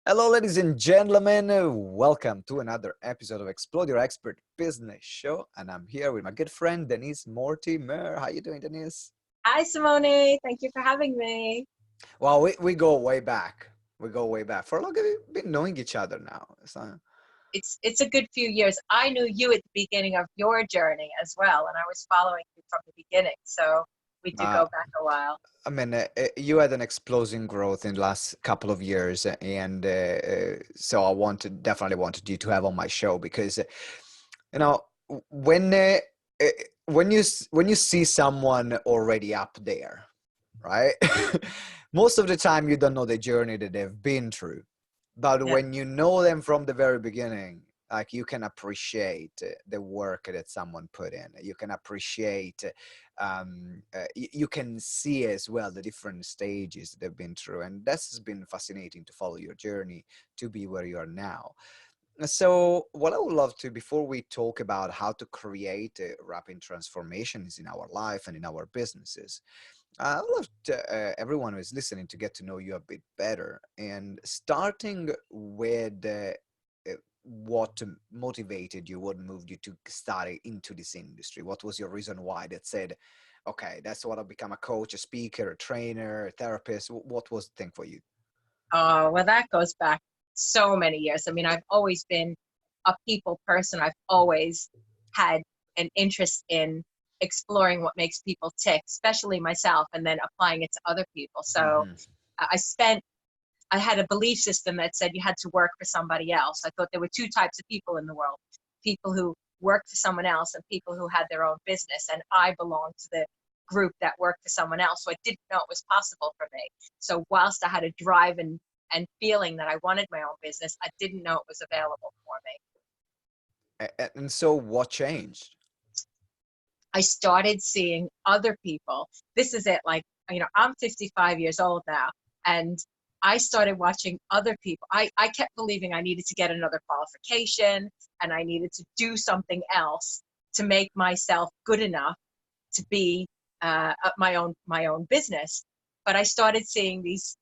Hello, ladies and gentlemen. Welcome to another episode of Explode Your Expert Business Show. And I'm here with my good friend, Denise Mortimer. How you doing, Denise? Hi, Simone. Thank you for having me. Well, we go way back. We go way back. For a long, we've been knowing each other now. So, It's a good few years. I knew you at the beginning of your journey as well, and I was following you from the beginning. So we do uh, go back a while. you had an explosive growth in the last couple of years, and so definitely wanted you to have on my show because, you know, when uh, uh, when you see someone already up there, right? Most of the time you don't know the journey that they've been through. But Yeah. when you know them from the very beginning, like you can appreciate the work that someone put in. You can appreciate, you can see as well the different stages they've been through. And that's been fascinating to follow your journey to be where you are now. So what I would love to, before we talk about how to create rapid transformations in our life and in our businesses, I would love everyone who is listening to get to know you a bit better, and starting with what motivated you, what moved you to start into this industry. What was your reason why that said, okay, that's what I'll become, a coach, a speaker, a trainer, a therapist. What was the thing for you? Oh, well, that goes back so many years. I mean, I've always been a people person. I've always had an interest in exploring what makes people tick, especially myself, and then applying it to other people. So Hmm. I spent I had a belief system that said you had to work for somebody else. I thought there were two types of people in the world: people who worked for someone else and people who had their own business. And I belonged to the group that worked for someone else. So I didn't know it was possible for me. So whilst I had a drive and feeling that I wanted my own business, I didn't know it was available for me. And so what changed? I started seeing other people. This is it. Like, I'm 55 years old now, and I started watching other people. I kept believing I needed to get another qualification and I needed to do something else to make myself good enough to be my own business. But I started seeing these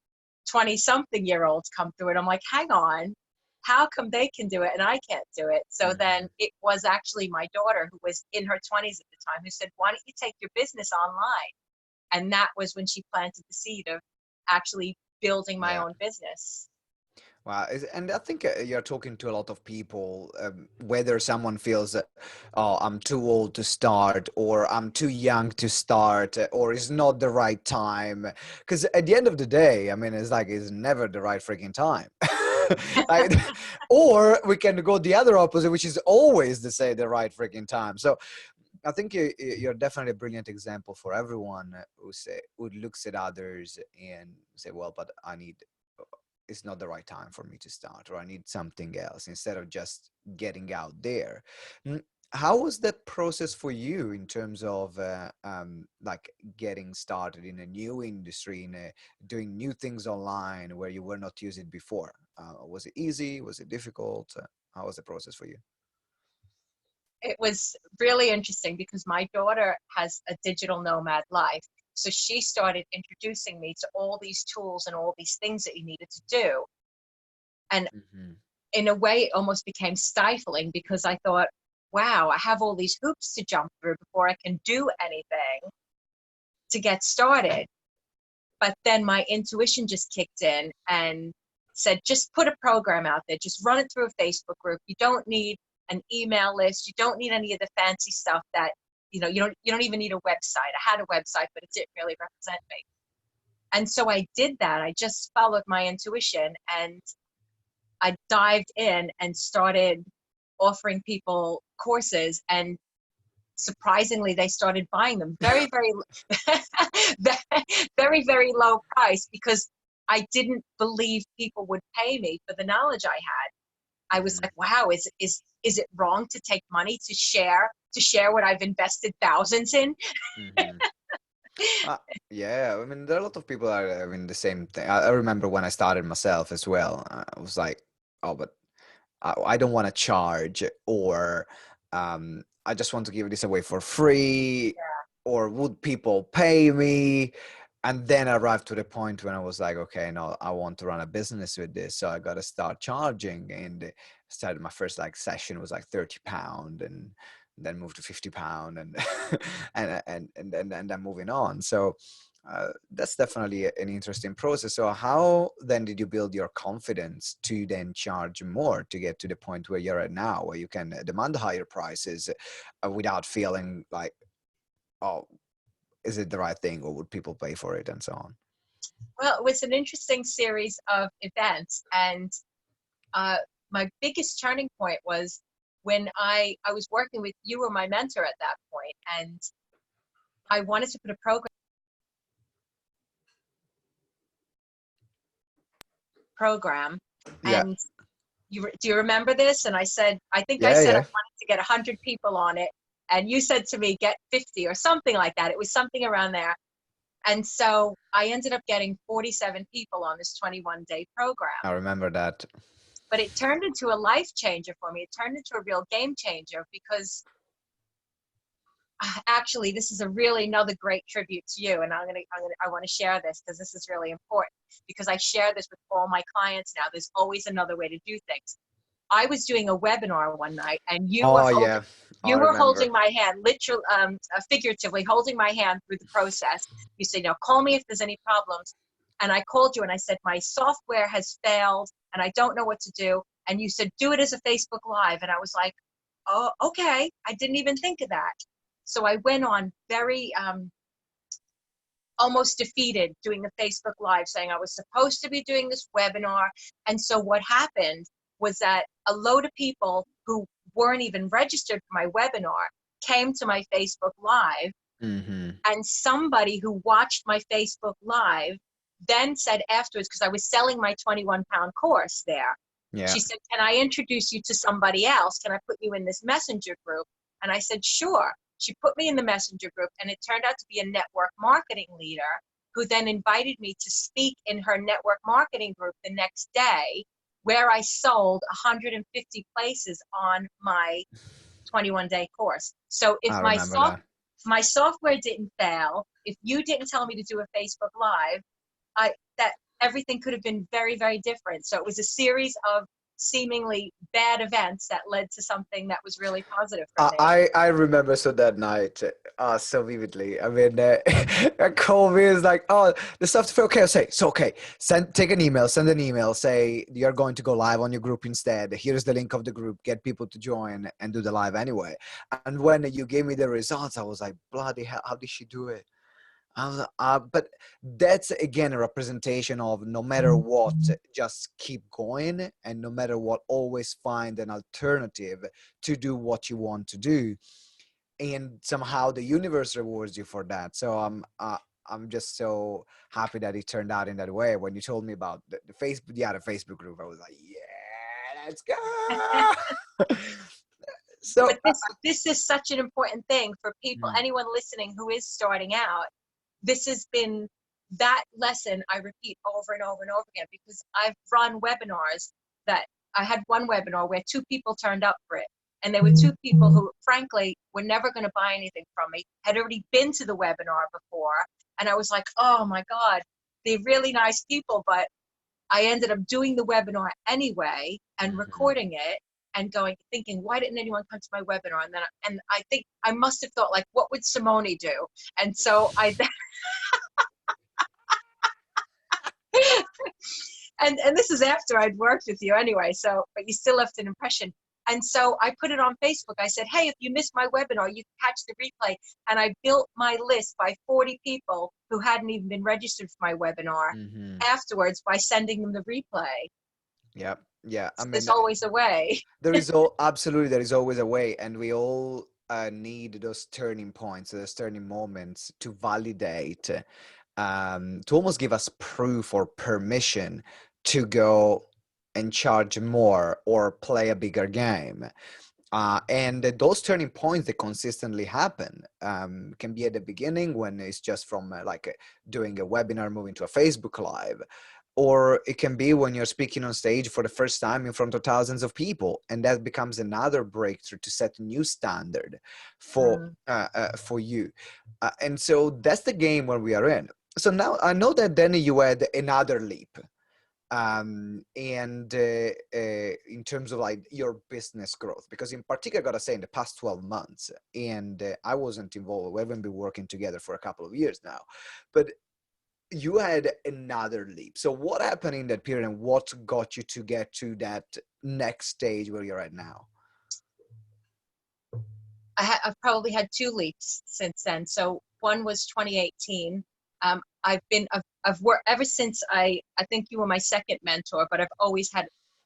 20-something-year-olds come through, and I'm like, hang on, how come they can do it and I can't do it? So then Hmm. it was actually my daughter, who was in her 20s at the time, who said, why don't you take your business online? And that was when she planted the seed of actually building my Yeah. own business. Wow. And I think you're talking to a lot of people, whether someone feels that, oh, I'm too old to start, or I'm too young to start, or it's not the right time. Because at the end of the day, I mean, it's like, it's never the right freaking time. Like, or we can go the other opposite, which is always the right freaking time. So I think you're definitely a brilliant example for everyone who looks at others and say, well, but it's not the right time for me to start, or I need something else, instead of just getting out there. Mm, how was that process for you in terms of like getting started in a new industry, doing new things online where you were not using it before? Was it easy? Was it difficult? How was the process for you? It was really interesting because my daughter has a digital nomad life. So she started introducing me to all these tools and all these things that you needed to do. And Hmm. in a way, it almost became stifling because I thought, wow, I have all these hoops to jump through before I can do anything to get started. But then my intuition just kicked in and said, just put a program out there, just run it through a Facebook group. You don't need an email list. You don't need any of the fancy stuff that, you don't even need a website. I had a website, but it didn't really represent me. And so I did that. I just followed my intuition and I dived in and started offering people courses, and surprisingly they started buying them very, very very, very low price, because I didn't believe people would pay me for the knowledge I had. I was Hmm. like, wow, is it wrong to take money to share what I've invested thousands in? Hmm. Uh, yeah, I mean, there are a lot of people that are in the same thing. I remember when I started myself as well. I was like, oh, but I don't want to charge, or I just want to give this away for free, or would people pay me? And then I arrived to the point when I was like, okay, no, I want to run a business with this. So I got to start charging, and started my first like session was like £30, and then moved to £50 and, and then moving on. So that's definitely an interesting process. So how then did you build your confidence to then charge more to get to the point where you're at now, where you can demand higher prices without feeling like, oh, is it the right thing, or would people pay for it, and so on? Well, it was an interesting series of events, and my biggest turning point was when I was working with you, were my mentor at that point, and I wanted to put a program, Yeah. and do you remember this? And I said, I think I Yeah, said I yeah. wanted to get 100 people on it, and you said to me, get 50 or something like that. It was something around there. And so I ended up getting 47 people on this 21-day program. I remember that. But it turned into a life changer for me. It turned into a real game changer, because actually this is a really another great tribute to you. And I want to share this because this is really important, because I share this with all my clients now. There's always another way to do things. I was doing a webinar one night, and Oh yeah, I you were remember. holding my hand, literally, figuratively holding my hand through the process. You said, "Now call me if there's any problems." And I called you and I said, "My software has failed and I don't know what to do." And you said, "Do it as a Facebook Live." And I was like, "Oh, okay." I didn't even think of that. So I went on very almost defeated doing a Facebook Live, saying I was supposed to be doing this webinar. And so what happened was that a load of people who weren't even registered for my webinar came to my Facebook Live. Mm-hmm. And somebody who watched my Facebook Live then said afterwards, because I was selling my 21-pound course there, Yeah. she said, "Can I introduce you to somebody else? Can I put you in this messenger group?" And I said, "Sure." She put me in the messenger group, and it turned out to be a network marketing leader who then invited me to speak in her network marketing group the next day, where I sold 150 places on my 21-day course. So if I remember that. my software didn't fail, if you didn't tell me to do a Facebook Live, that everything could have been very, very different. So it was a series of seemingly bad events that led to something that was really positive for me. I remember so that night so vividly. I mean, call me is like, oh, the stuff's okay. I say, so okay. Take an email, send an email, say you're going to go live on your group instead. Here's the link of the group. Get people to join and do the live anyway. And when you gave me the results, I was like, bloody hell, how did she do it? But that's again a representation of no matter what, just keep going, and no matter what, always find an alternative to do what you want to do, and somehow the universe rewards you for that. So I'm just so happy that it turned out in that way. When you told me about the Facebook, the Facebook group, I was like, yeah, let's go. So But this is such an important thing for people, anyone listening who is starting out. This has been that lesson I repeat over and over and over again, because I've run webinars that I had one webinar where 2 people turned up for it. And there were 2 people who, frankly, were never going to buy anything from me, had already been to the webinar before. And I was like, oh my God, they're really nice people. But I ended up doing the webinar anyway and recording it and thinking, why didn't anyone come to my webinar? And I think I must have thought, like, what would Simone do? And so and this is after I'd worked with you anyway, so, but you still left an impression. And so I put it on Facebook. I said, hey, if you missed my webinar, you can catch the replay. And I built my list by 40 people who hadn't even been registered for my webinar afterwards by sending them the replay. Yeah, yeah. I So there's mean, always a way. absolutely, there is always a way, and we all need those turning points, those turning moments to validate, to almost give us proof or permission to go and charge more or play a bigger game. And those turning points that consistently happen can be at the beginning, when it's just from doing a webinar, moving to a Facebook Live, or it can be when you're speaking on stage for the first time in front of thousands of people, and that becomes another breakthrough to set a new standard for you. And so that's the game where we are in. So now I know that then you had another leap. In terms of like your business growth, because in particular, I gotta say, in the past 12 months, and I wasn't involved, we haven't been working together for a couple of years now, but you had another leap. So what happened in that period, and what got you to get to that next stage where you're at now? I've probably had two leaps since then. So one was 2018. I've worked ever since I think you were my second mentor, but I've always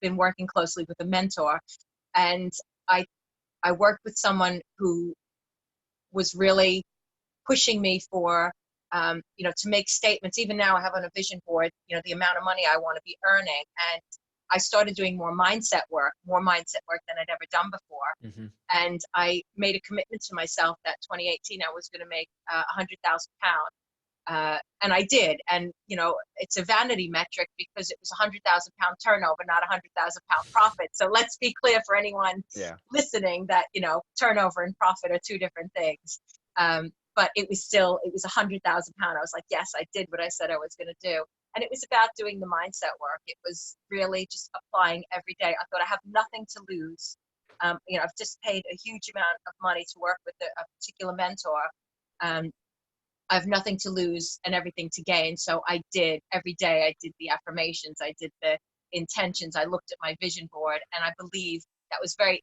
been working closely with a mentor. And I, I worked with someone who was really pushing me for, to make statements. Even now I have on a vision board, the amount of money I want to be earning. And I started doing more mindset work than I'd ever done before. Mm-hmm. And I made a commitment to myself that 2018 I was going to make £100,000. And I did. And, it's a vanity metric because it was £100,000 turnover, not £100,000 profit. So let's be clear for anyone listening that, turnover and profit are two different things. But it was £100,000. I was like, yes, I did what I said I was going to do. And it was about doing the mindset work. It was really just applying every day. I thought I have nothing to lose. I've just paid a huge amount of money to work with a particular mentor. I have nothing to lose and everything to gain. So every day I did the affirmations, I did the intentions, I looked at my vision board, and I believe that was very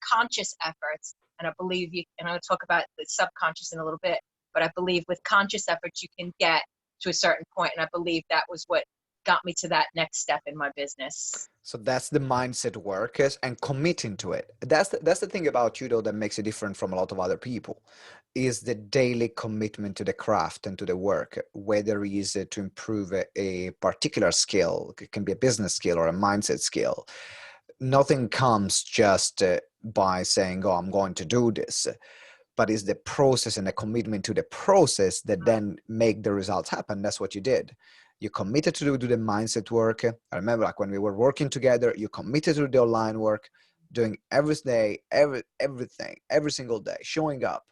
conscious efforts. And I believe and I'll talk about the subconscious in a little bit, but I believe with conscious efforts, you can get to a certain point. And I believe that was what got me to that next step in my business. So that's the mindset work, and committing to it. That's the thing about you, though, that makes it different from a lot of other people, is the daily commitment to the craft and to the work, whether it is to improve a particular skill. It can be a business skill or a mindset skill. Nothing comes just by saying, oh, I'm going to do this, but it's the process and the commitment to the process that then make the results happen. That's what you did. You committed to do the mindset work. I remember, like, when we were working together, you committed to do the online work, doing every day, everything, every single day, showing up,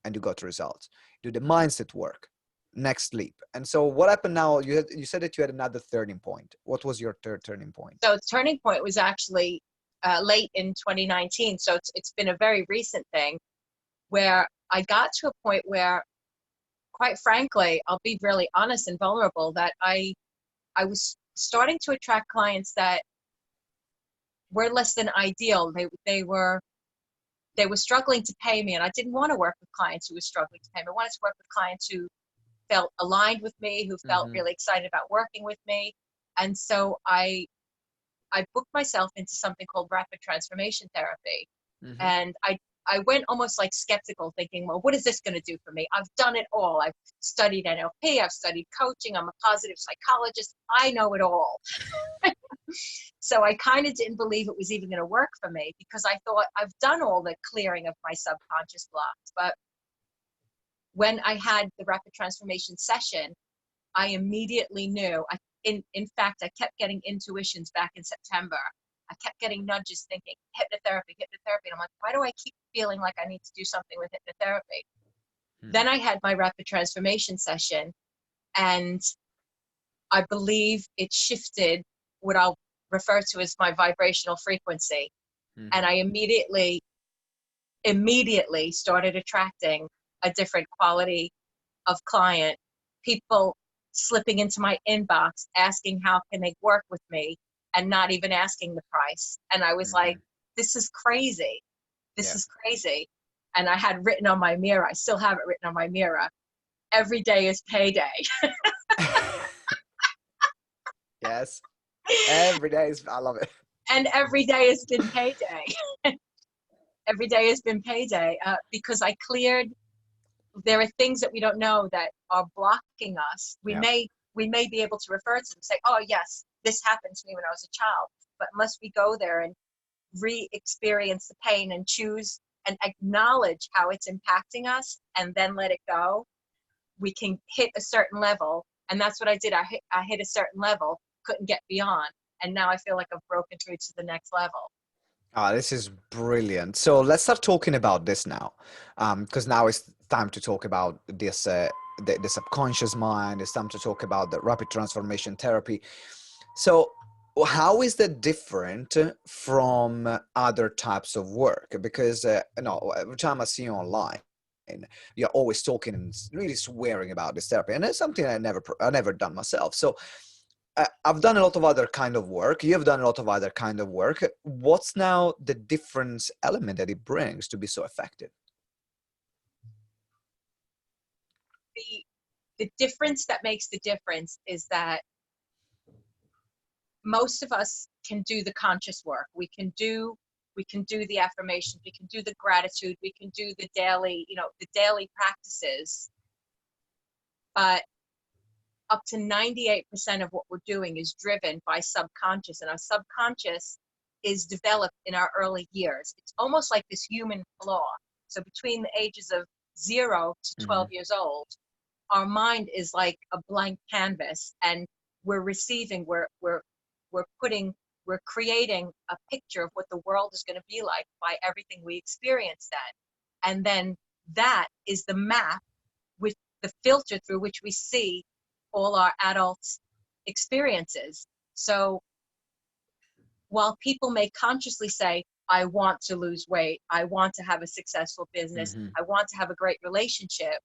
and you got the results. Do the mindset work, next leap. And so what happened now? You said that you had another turning point. What was your third turning point? So the turning point was actually late in 2019. So it's been a very recent thing where I got to a point where, quite frankly, I'll be really honest and vulnerable, that I was starting to attract clients that were less than ideal. They were struggling to pay me, and I didn't want to work with clients who were struggling to pay me. I wanted to work with clients who felt aligned with me, who felt really excited about working with me. And so I booked myself into something called rapid transformation therapy. And I went almost like skeptical, thinking, well, what is this going to do for me? I've done it all. I've studied NLP, I've studied coaching, I'm a positive psychologist, I know it all. So I kind of didn't believe it was even going to work for me, because I thought I've done all the clearing of my subconscious blocks. But when I had the rapid transformation session, I immediately knew. In fact, I kept getting intuitions back in September. I kept getting nudges thinking, hypnotherapy. And I'm like, why do I keep feeling like I need to do something with hypnotherapy? Then I had my rapid transformation session, and I believe it shifted what I'll refer to as my vibrational frequency. And I immediately started attracting a different quality of client, people slipping into my inbox asking how can they work with me, and not even asking the price. And I was like, this is crazy. This is crazy. And I had written on my mirror, I still have it written on my mirror, every day is payday. Yes. Every day is, I love it. And every day has been payday. Every day has been payday, because I cleared. There are things that we don't know that are blocking us. We may be able to refer to them and say, oh yes, this happened to me when I was a child. But unless we go there and re-experience the pain and choose and acknowledge how it's impacting us and then let it go, we can hit a certain level. And that's what I did. I hit a certain level, couldn't get beyond. And now I feel like I've broken through to the next level. This is brilliant. So let's start talking about this now, because now it's time to talk about this the subconscious mind. It's time to talk about the rapid transformation therapy. So how is that different from other types of work? Because every time I see you online, you're always talking and really swearing about this therapy, and it's something I never done myself. So I've done a lot of other kind of work. You've done a lot of other kind of work. What's now the difference element that it brings to be so effective? The difference that makes the difference is that most of us can do the conscious work. We can do the affirmations, we can do the gratitude, we can do the daily, the daily practices. But up to 98% of what we're doing is driven by subconscious, and our subconscious is developed in our early years. It's almost like this human flaw. So between the ages of 0 to 12 years old, our mind is like a blank canvas, and we're receiving, we're creating a picture of what the world is going to be like by everything we experience then. And then that is the map with the filter through which we see all our adults' experiences. So while people may consciously say, I want to lose weight, I want to have a successful business, I want to have a great relationship,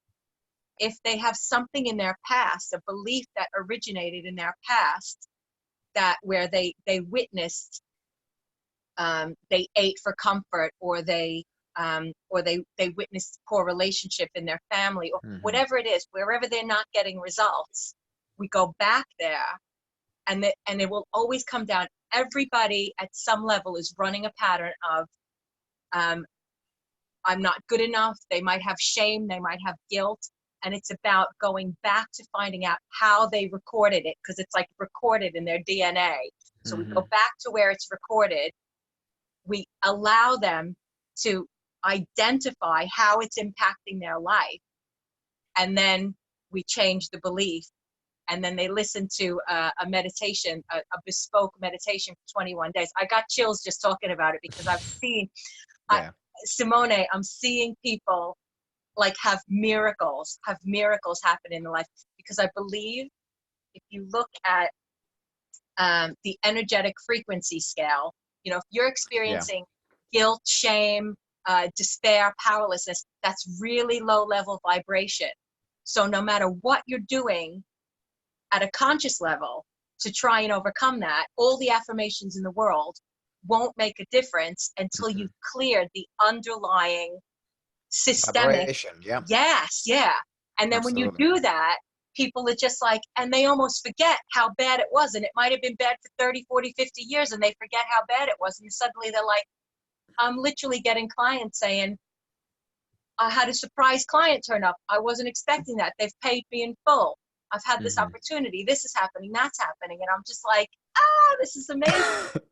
if they have something in their past, a belief that originated in their past, that where they witnessed, they ate for comfort, or they witnessed poor relationship in their family, or whatever it is, wherever they're not getting results, we go back there, and it will always come down. Everybody at some level is running a pattern of, I'm not good enough. They might have shame, they might have guilt, and it's about going back to finding out how they recorded it, because it's like recorded in their DNA. So we go back to where it's recorded. We allow them to identify how it's impacting their life, and then we change the belief, and then they listen to a meditation, a bespoke meditation for 21 days. I got chills just talking about it, because I've seen, Simone, I'm seeing people like have miracles happen in their life, because I believe if you look at the energetic frequency scale, if you're experiencing guilt, shame, despair, powerlessness, that's really low level vibration. So no matter what you're doing at a conscious level to try and overcome that, all the affirmations in the world won't make a difference until you've cleared the underlying systemic vibration. Yes, yeah. And then Absolutely. when you do that, people are just like, and they almost forget how bad it was, and it might have been bad for 30, 40, 50 years, and they forget how bad it was, and suddenly they're like, I'm literally getting clients saying, I had a surprise client turn up, I wasn't expecting that, they've paid me in full, I've had this opportunity, this is happening, that's happening, and I'm just like, this is amazing.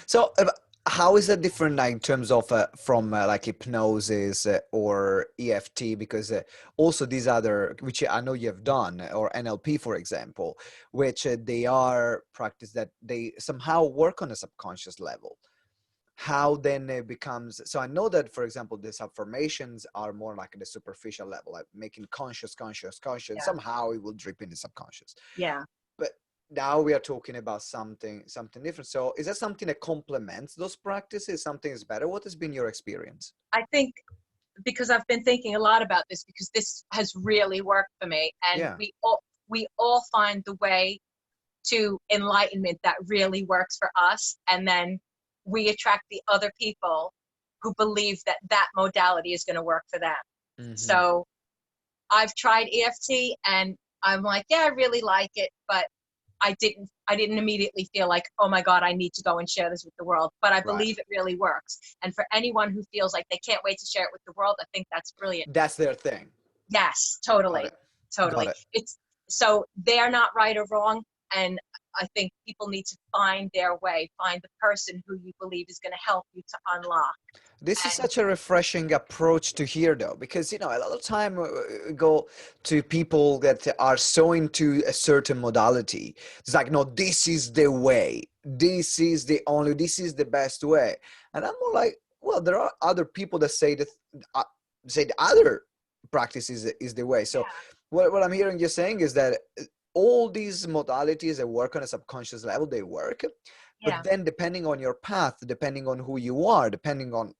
So how is that different, like, in terms of from like hypnosis or EFT? Because also these other, which I know you have done, or NLP, for example, which they are practice that they somehow work on a subconscious level. How then it becomes, so I know that, for example, these affirmations are more like at the superficial level, like making conscious, Yeah. somehow it will drip in the subconscious. Yeah. But now we are talking about something different. So is that something that complements those practices? Something is better? What has been your experience? I think, because I've been thinking a lot about this, because this has really worked for me, and we all find the way to enlightenment that really works for us, and then we attract the other people who believe that that modality is going to work for them. So I've tried EFT, and I'm like, yeah, I really like it, but I didn't immediately feel like, oh my God, I need to go and share this with the world. But I believe it really works. And for anyone who feels like they can't wait to share it with the world, I think that's brilliant. That's their thing. Yes, totally. Got it. Totally. Got it. It's so they're not right or wrong. And I think people need to find their way, find the person who you believe is going to help you to unlock. This is such a refreshing approach to hear, though, because, a lot of time go to people that are so into a certain modality. It's like, no, this is the way. This is the best way. And I'm more like, well, there are other people that say that, say the other practice is the way. So What I'm hearing you saying is that all these modalities that work on a subconscious level, they work. But Yeah. then depending on your path, depending on who you are, depending on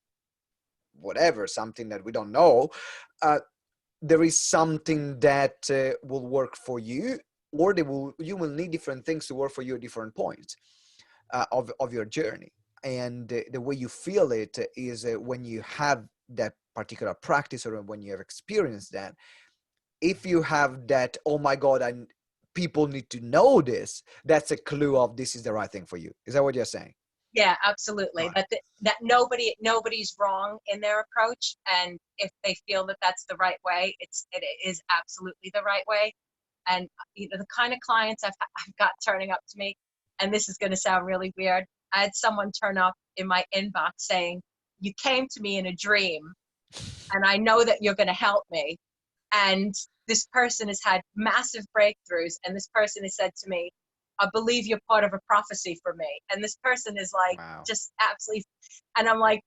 whatever, something that we don't know, uh, there is something that will work for you, or you will need different things to work for you at different points of your journey. And the way you feel it is when you have that particular practice, or when you have experienced that. If you have that, oh my God, people need to know this, that's a clue of this is the right thing for you. Is that what you're saying? Yeah, absolutely. Right. That nobody's wrong in their approach, and if they feel that that's the right way, it is absolutely the right way. And the kind of clients I've got turning up to me, and this is going to sound really weird. I had someone turn up in my inbox saying, "You came to me in a dream, and I know that you're going to help me." And this person has had massive breakthroughs, and this person has said to me, "I believe you're part of a prophecy for me." And this person is like, Wow. just absolutely, and I'm like,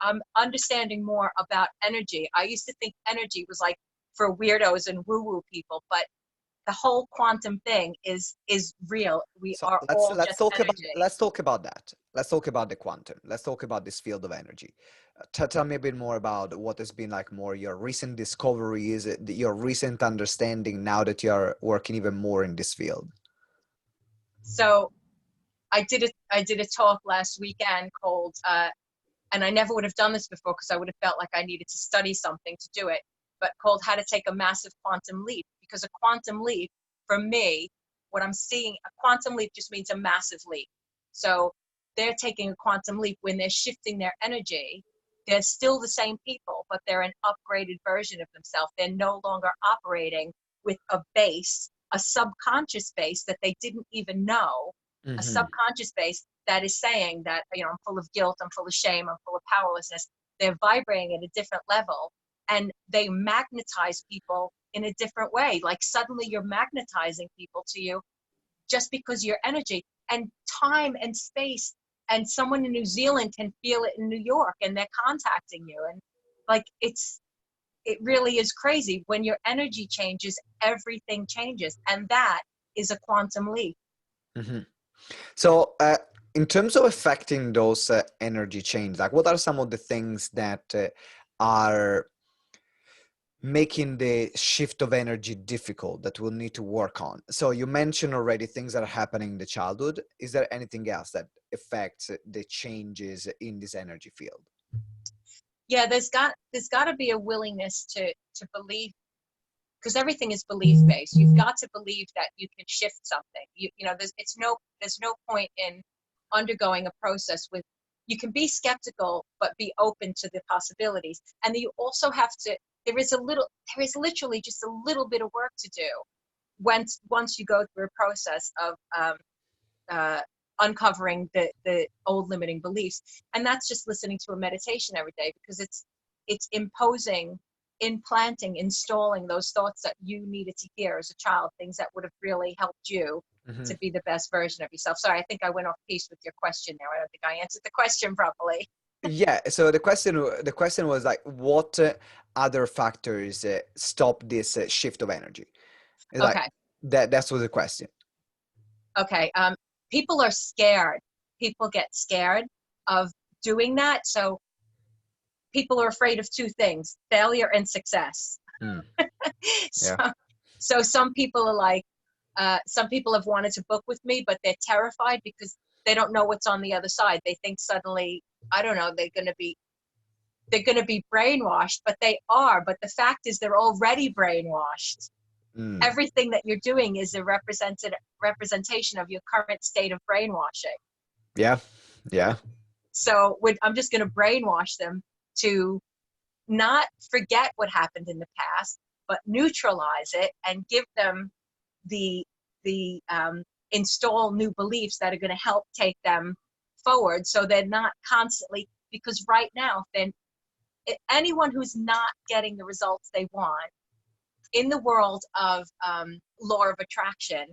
I'm understanding more about energy. I used to think energy was like for weirdos and woo-woo people, but the whole quantum thing is real. We So are let's all let's just talk about energy. let's talk about that. Let's talk about the quantum. Let's talk about this field of energy. Tell me a bit more about what has been like more your recent discovery, is it your recent understanding now that you're working even more in this field? So I did a talk last weekend called and I never would have done this before because I would have felt like I needed to study something to do it, but called How to Take a Massive Quantum Leap. Because a quantum leap, for me, what I'm seeing, a quantum leap just means a massive leap. So they're taking a quantum leap when they're shifting their energy. They're still the same people, but they're an upgraded version of themselves. They're no longer operating with a base, a subconscious base that they didn't even know, a Mm-hmm. subconscious base that is saying that, I'm full of guilt, I'm full of shame, I'm full of powerlessness. They're vibrating at a different level, and they magnetize people in a different way. Like suddenly you're magnetizing people to you just because your energy and time and space, and someone in New Zealand can feel it in New York and they're contacting you. And like, it really is crazy. When your energy changes, everything changes. And that is a quantum leap. Mm-hmm. So, in terms of affecting those energy change, like what are some of the things that are making the shift of energy difficult that we'll need to work on? So you mentioned already things that are happening in the childhood. Is there anything else that affects the changes in this energy field? Yeah, there's got to be a willingness to believe, because everything is belief based. You've got to believe that you can shift something. There's no point in undergoing a process with, you can be skeptical but be open to the possibilities. And you also have to, there is literally just a little bit of work to do once you go through a process of uh, uncovering the old limiting beliefs. And that's just listening to a meditation every day, because it's implanting, installing those thoughts that you needed to hear as a child, things that would have really helped you Hmm. to be the best version of yourself. Sorry, I think I went off piece with your question there. I don't think I answered the question properly. Yeah. So the question was like, what other factors stop this shift of energy? It's like Okay. that's was the question. Okay. People are scared. People get scared of doing that. So people are afraid of two things: failure and success. Mm, so, yeah. so some people are like, some people have wanted to book with me, but they're terrified because they don't know what's on the other side. They think suddenly, I don't know, they're going to be brainwashed, but they are. But the fact is, they're already brainwashed. Mm, Everything that you're doing is a representation of your current state of brainwashing. yeah. Yeah. So I'm just going to brainwash them to not forget what happened in the past, but neutralize it and give them the install new beliefs that are going to help take them forward, so they're not constantly, because right now, then anyone who's not getting the results they want in the world of law of attraction,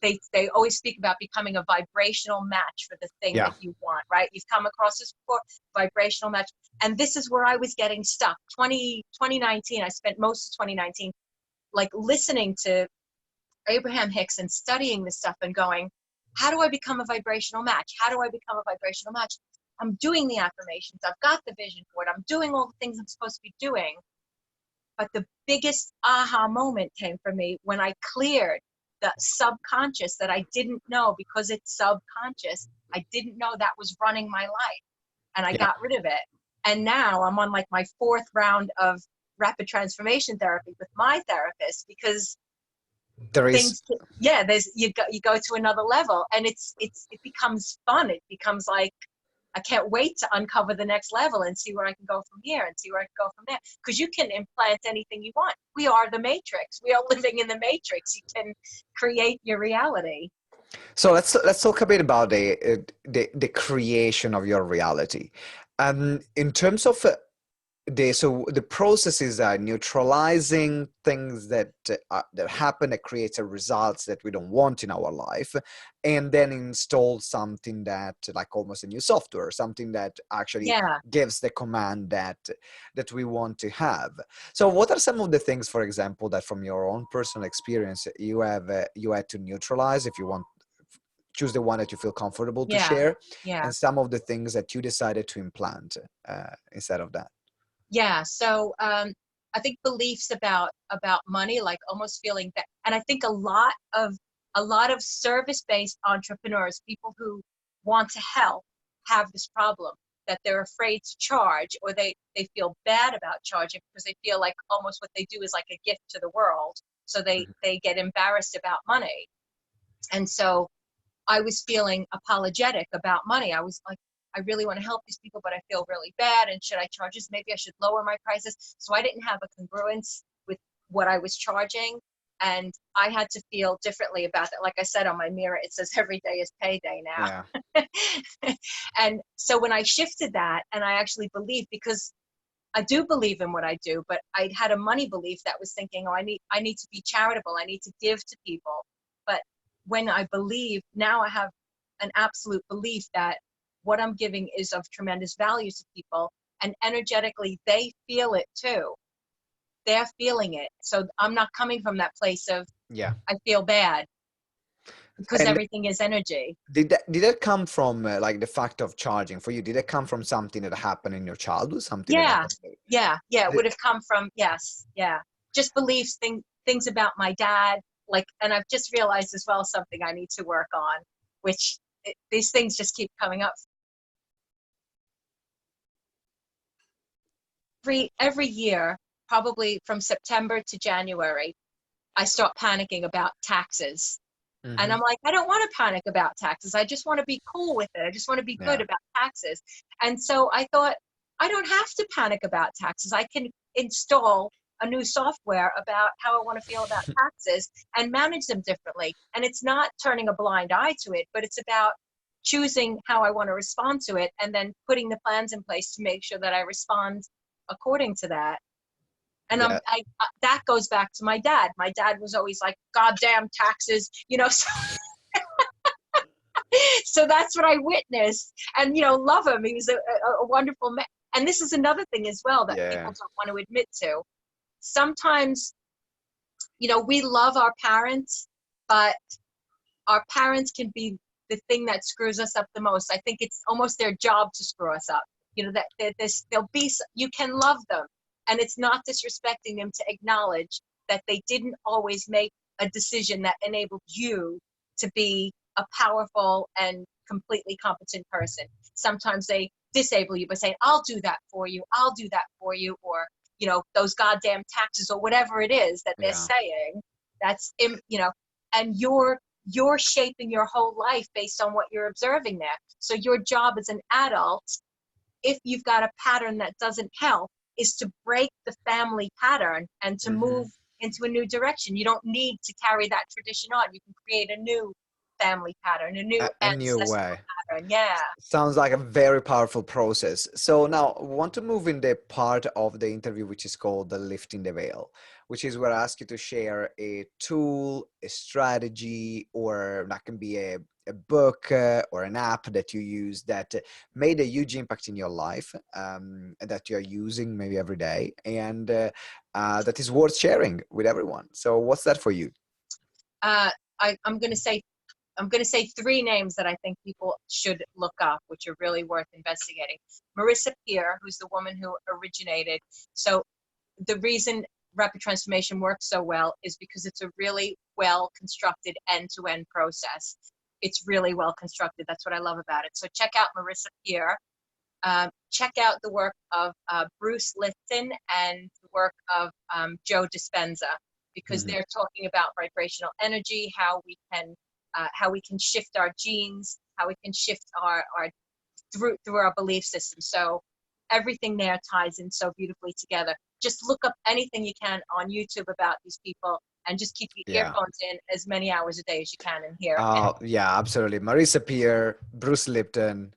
they always speak about becoming a vibrational match for the thing Yeah. that you want, right? You've come across this before, vibrational match. And this is where I was getting stuck. 2019, I spent most of 2019 like listening to Abraham Hicks and studying this stuff and going, how do I become a vibrational match? How do I become a vibrational match? I'm doing the affirmations. I've got the vision for it. I'm doing all the things I'm supposed to be doing. But the biggest aha moment came for me when I cleared the subconscious that I didn't know, because it's subconscious. I didn't know that was running my life, and I Yeah. got rid of it. And now I'm on like my 4th round of rapid transformation therapy with my therapist, because There is, things, yeah, there's, you go to another level, and it becomes fun. It becomes like, I can't wait to uncover the next level and see where I can go from here and see where I can go from there. Because you can implant anything you want. We are the matrix. We are living in the matrix. You can create your reality. so let's talk a bit about the creation of your reality. In terms of the process is neutralizing things that happen, that creates a results that we don't want in our life, and then install something that, like almost a new software, something that actually Yeah. gives the command that we want to have. So what are some of the things, for example, that from your own personal experience you had to neutralize, if you want, choose the one that you feel comfortable to Yeah. share, Yeah. and some of the things that you decided to implant instead of that? Yeah. So I think beliefs about money, like almost feeling that, and I think a lot of service-based entrepreneurs, people who want to help, have this problem that they're afraid to charge, or they feel bad about charging because they feel like almost what they do is like a gift to the world. So they get embarrassed about money. And so I was feeling apologetic about money. I was like, I really want to help these people, but I feel really bad. And should I charge this? Maybe I should lower my prices. So I didn't have a congruence with what I was charging. And I had to feel differently about that. Like I said, on my mirror, it says every day is payday Yeah. now. And so when I shifted that, and I actually believed, because I do believe in what I do, but I had a money belief that was thinking, oh, I need to be charitable. I need to give to people. But when I believe, now I have an absolute belief that what I'm giving is of tremendous value to people, and energetically they feel it too. They're feeling it. So I'm not coming from that place of, Yeah. I feel bad, because And everything is energy. did that come from like the fact of charging for you? Did it come from something that happened in your childhood? Something that Yeah. happened? Yeah. It The- would have come from, yes. Yeah. Just beliefs, things about my dad. Like, and I've just realized as well, something I need to work on, which these things just keep coming up. Every year, probably from September to January, I start panicking about taxes. And Mhm. I'm like, I don't want to panic about taxes. I just want to be cool with it. I just want to be good Yeah. about taxes. And so I thought, I don't have to panic about taxes. I can install a new software about how I want to feel about taxes and manage them differently. And it's not turning a blind eye to it, but it's about choosing how I want to respond to it, and then putting the plans in place to make sure that I respond according to that. And Yeah. that goes back to my dad. My dad was always like, goddamn taxes, So, so that's what I witnessed. And, love him. He was a wonderful man. And this is another thing as well that Yeah. people don't want to admit to. Sometimes, we love our parents, but our parents can be the thing that screws us up the most. I think it's almost their job to screw us up. They'll be, you can love them, and it's not disrespecting them to acknowledge that they didn't always make a decision that enabled you to be a powerful and completely competent person. Sometimes they disable you by saying, I'll do that for you, I'll do that for you, or those goddamn taxes, or whatever it is that they're Yeah. saying. That's and you're shaping your whole life based on what you're observing there. So your job as an adult, if you've got a pattern that doesn't help, is to break the family pattern and to Mhm. move into a new direction. You don't need to carry that tradition on. You can create a new family pattern, a new A new ancestral way. pattern. Yeah. Sounds like a very powerful process. So now I want to move in the part of the interview which is called the lifting the veil. which is where I ask you to share a tool, a strategy, or that can be a book or an app that you use that made a huge impact in your life, that you're using maybe every day, and that is worth sharing with everyone. So what's that for you? I'm going to say three names that I think people should look up, which are really worth investigating. Marissa Peer, who's the woman who originated. So the reason rapid transformation works so well is because it's a really well constructed end-to-end process. It's really well constructed. That's what I love about it. So check out Marissa Peer. Check out the work of Bruce Lipton and the work of Joe Dispenza, because Mhm. they're talking about vibrational energy, how we can shift our genes, how we can shift our through our belief system. So everything there ties in so beautifully together. Just look up anything you can on YouTube about these people, and just keep your Yeah. earphones in as many hours a day as you can and hear. Yeah, absolutely. Marisa Peer, Bruce Lipton,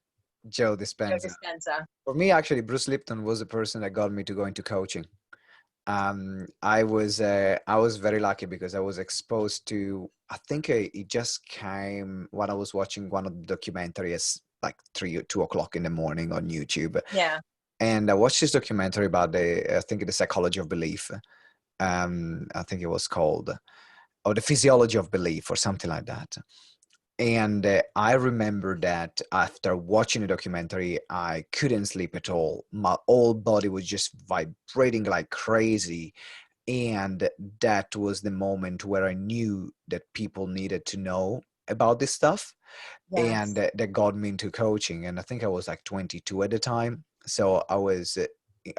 Joe Joe Dispenza. Dispenza. For me, actually, Bruce Lipton was the person that got me to go into coaching. I was very lucky because I was exposed to, I think it just came when I was watching one of the documentaries like 2 o'clock in the morning on YouTube. Yeah. And I watched this documentary about I think the psychology of belief. I think it was called, or the physiology of belief or something like that. And I remember that after watching the documentary, I couldn't sleep at all. My whole body was just vibrating like crazy. And that was the moment where I knew that people needed to know about this stuff. And Yes. that got me into coaching. And I think I was like 22 at the time. So I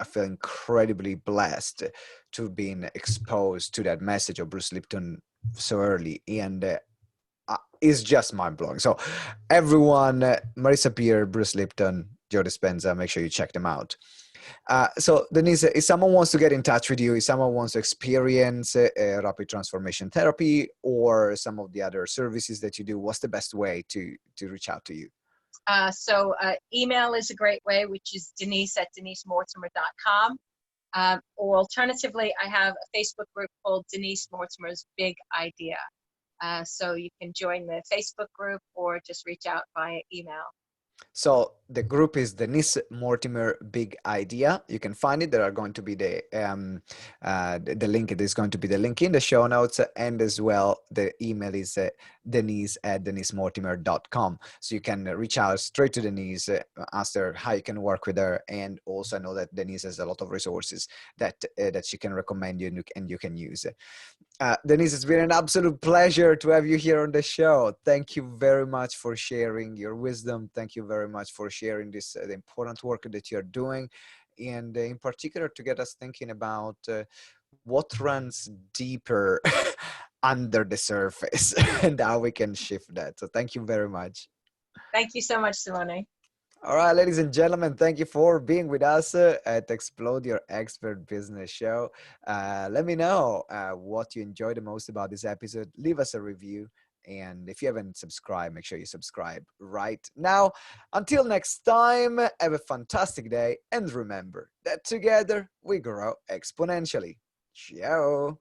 feel incredibly blessed to have been exposed to that message of Bruce Lipton so early. And is just mind blowing. So, everyone, Marissa Peer, Bruce Lipton, Joe Dispenza, make sure you check them out. So, Denise, if someone wants to get in touch with you, if someone wants to experience rapid transformation therapy or some of the other services that you do, what's the best way to reach out to you? So email is a great way, which is denise@denisemortimer.com. Or alternatively, I have a Facebook group called Denise Mortimer's Big Idea. So you can join the Facebook group or just reach out via email. So the group is Denise Mortimer Big Idea. You can find it. There are going to be the link. There's going to be the link in the show notes, and as well the email is denise@denisemortimer.com. So you can reach out straight to Denise, ask her how you can work with her, and also know that Denise has a lot of resources that she can recommend you and you can use. Denise, it's been an absolute pleasure to have you here on the show. Thank you very much for sharing your wisdom. Thank you very much for sharing this the important work that you're doing, and in particular to get us thinking about what runs deeper under the surface and how we can shift that. So thank you very much. Thank you so much, Simone. All right, ladies and gentlemen, thank you for being with us at Explode Your Expert Business Show. Let me know what you enjoyed the most about this episode. Leave us a review. And if you haven't subscribed, make sure you subscribe right now. Until next time, have a fantastic day. And remember that together we grow exponentially. Ciao.